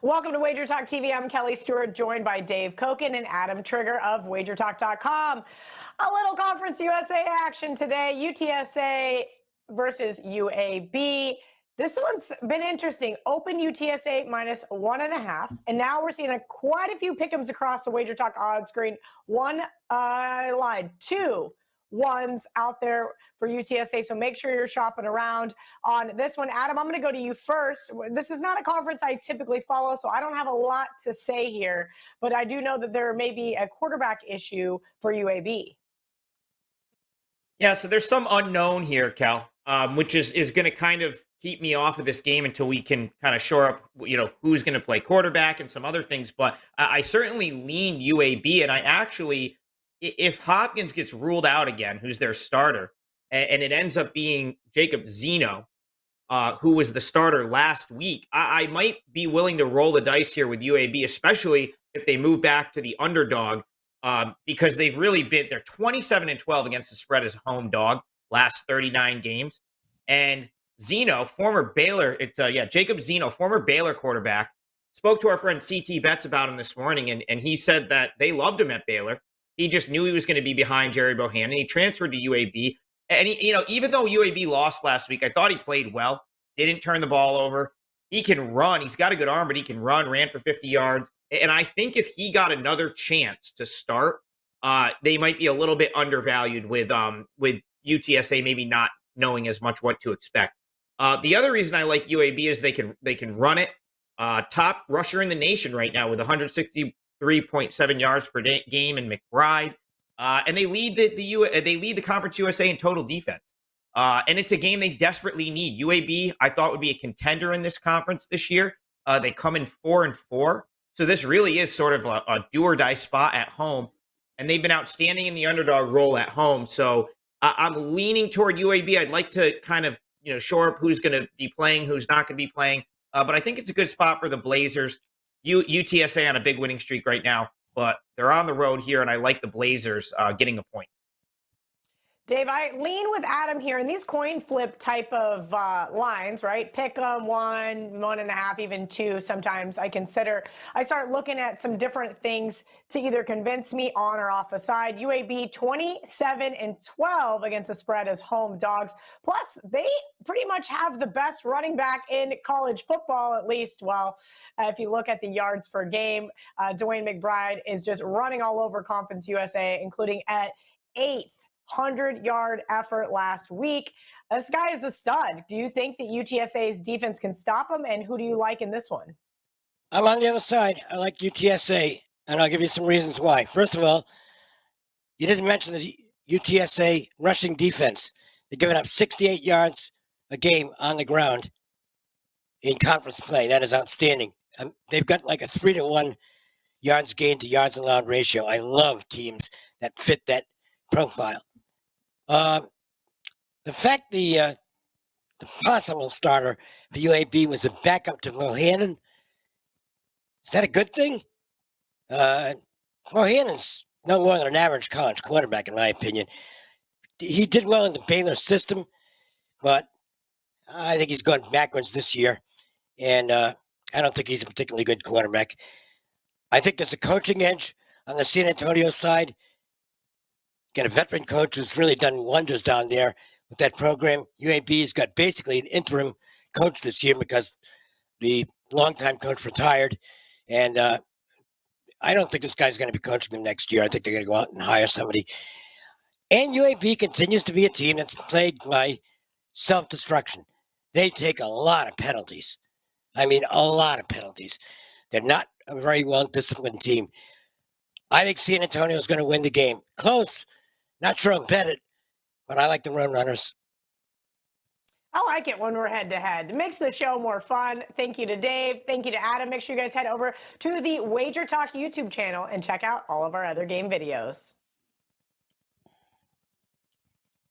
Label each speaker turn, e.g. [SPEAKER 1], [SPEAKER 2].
[SPEAKER 1] Welcome to WagerTalk TV. I'm Kelly Stewart, joined by Dave Cokin and Adam Trigger of WagerTalk.com. A little Conference USA action today. UTSA versus UAB. This one's been interesting. Open UTSA -1.5, and now we're seeing quite a few pick'ems across the WagerTalk odds screen. I lied, 2 ones out there for UTSA, so make sure you're shopping around on this one. Adam, I'm going to go to you first. This is not a conference I typically follow, so I don't have a lot to say here, but I do know that there may be a quarterback issue for UAB.
[SPEAKER 2] Yeah, so there's some unknown here, Cal, which is going to kind of keep me off of this game until we can kind of shore up, who's going to play quarterback and some other things. But I certainly lean UAB, and I actually, if Hopkins gets ruled out again, who's their starter, and it ends up being Jacob Zeno, who was the starter last week, I might be willing to roll the dice here with UAB, especially if they move back to the underdog, because they've really they're 27-12 against the spread as a home dog last 39 games. And Zeno, former Baylor, Jacob Zeno, former Baylor quarterback, spoke to our friend CT Betts about him this morning, and he said that they loved him at Baylor. He just knew he was going to be behind Jerry Bohannon. He transferred to UAB. And he, even though UAB lost last week, I thought he played well. Didn't turn the ball over. He can run. He's got a good arm, but he can run. Ran for 50 yards. And I think if he got another chance to start, they might be a little bit undervalued with UTSA maybe not knowing as much what to expect. The other reason I like UAB is they can run it. Top rusher in the nation right now with 163.7 yards per game in McBride. And they lead the Conference USA in total defense. And it's a game they desperately need. UAB, I thought, would be a contender in this conference this year. They come in 4-4. So this really is sort of a do or die spot at home. And they've been outstanding in the underdog role at home. So I'm leaning toward UAB. I'd like to kind of, shore up who's going to be playing, who's not going to be playing. But I think it's a good spot for the Blazers. UTSA on a big winning streak right now, but they're on the road here, and I like the Blazers getting a point.
[SPEAKER 1] Dave, I lean with Adam here in these coin flip type of lines, right? Pick them 1, 1.5, even 2. Sometimes I start looking at some different things to either convince me on or off a side. UAB 27-12 against the spread as home dogs. Plus, they pretty much have the best running back in college football, at least. Well, if you look at the yards per game, Dwayne McBride is just running all over Conference USA, including at 8th. 100-yard effort last week. This guy is a stud. Do you think that UTSA's defense can stop him? And who do you like in this one?
[SPEAKER 3] I'm on the other side. I like UTSA, and I'll give you some reasons why. First of all, you didn't mention the UTSA rushing defense. They're giving up 68 yards a game on the ground in conference play. That is outstanding. They've got like a 3-to-1 yards gained to yards allowed ratio. I love teams that fit that profile. The fact the possible starter for UAB was a backup to Bohannon, is that a good thing? Bohannon's no more than an average college quarterback, in my opinion. He did well in the Baylor system, but I think he's going backwards this year, and I don't think he's a particularly good quarterback. I think there's a coaching edge on the San Antonio side. Got a veteran coach who's really done wonders down there with that program. UAB's got basically an interim coach this year because the longtime coach retired. And I don't think this guy's going to be coaching them next year. I think they're going to go out and hire somebody. And UAB continues to be a team that's plagued by self-destruction. They take a lot of penalties. I mean, a lot of penalties. They're not a very well-disciplined team. I think San Antonio is going to win the game. Close. Not sure I'll bet it, but I like the Roadrunners.
[SPEAKER 1] I like it when we're head-to-head. It makes the show more fun. Thank you to Dave. Thank you to Adam. Make sure you guys head over to the WagerTalk YouTube channel and check out all of our other game videos.